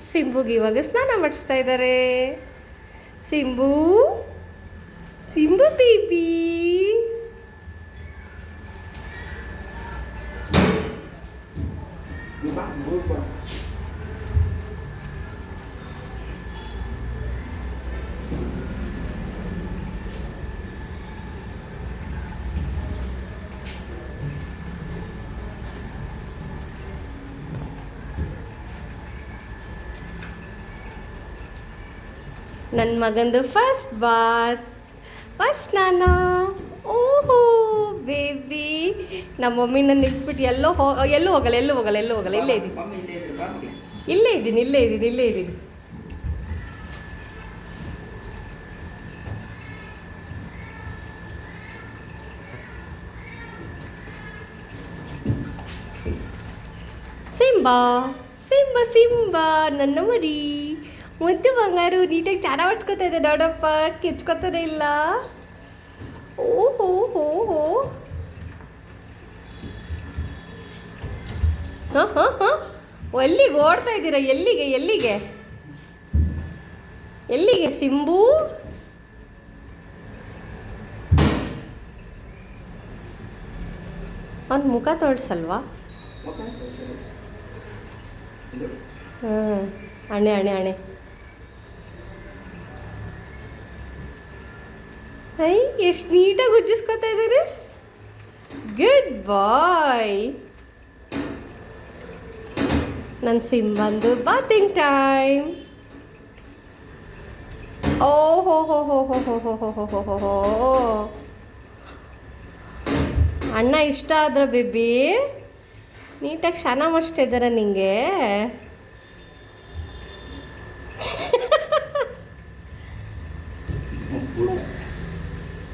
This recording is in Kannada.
ಸಿಂಬುಗೆ ಇವಾಗ ಸ್ನಾನ ಮಾಡಿಸ್ತಾ ಇದ್ದಾರೆ. ಸಿಂಬು ಸಿಂಬು ಬೇಬಿ. ನನ್ನ ಮಗಂದು ಫಸ್ಟ್ ಬಾತ್, ಫಸ್ಟ್ ಸ್ನಾನ. ಓಹೋ ಬೇಬಿ, ನಮ್ಮ ಮಮ್ಮಿನ ನಿಲ್ಲಿಸ್ಬಿಟ್ಟು ಎಲ್ಲೂ ಹೋಗಲ್ಲ, ಇಲ್ಲೇ ಇದ್ದೀನಿ, ಇಲ್ಲೇ ಇದ್ದೀನಿ. ಸಿಂಬಾ ಸಿಂಬಾ ಸಿಂಬಾ ನನ್ನ ಮರಿ ಮುದ್ದು ಬಂಗಾರು. ನೀಟಾಗಿ ಚಾರ ಹೊಡ್ಸ್ಕೊತಾ ಇದೆ ದೊಡ್ಡಪ್ಪ, ಕಿಚ್ಕೊತಾನೆ ಇಲ್ಲ. ಓಹೋ ಹೋ ಹೋ. ಹಾಂ ಎಲ್ಲಿಗೆ ಓಡ್ತಾ ಇದ್ದೀರಾ? ಎಲ್ಲಿಗೆ ಸಿಂಬು? ಅವ್ನ ಮುಖ ತೋರಿಸಲ್ವಾ? ಅಣೆ ಐ, ಎಷ್ಟು ನೀಟಾಗಿ ಉಜ್ಜಿಸ್ಕೊತಾ ಇದ್ದಾರೆ. ಗುಡ್ ಬಾಯ್. ನನ್ನ ಸಿಂಬಂದು ಬಾತಿಂಗ್ ಟೈಮ್. ಓಹೋ ಹೋ ಹೋ ಹೋ ಹೋ ಹೋ ಹೋ ಹೋ ಹೋ ಹೋ ಹೋ. ಅಣ್ಣ ಇಷ್ಟ ಆದ್ರ ಬೇಬಿ? ನೀಟಾಗಿ ಸ್ನಾನ ಮಾಡಿಸ್ತಾ ಇದ್ದಾರ ನಿಂಗೆ?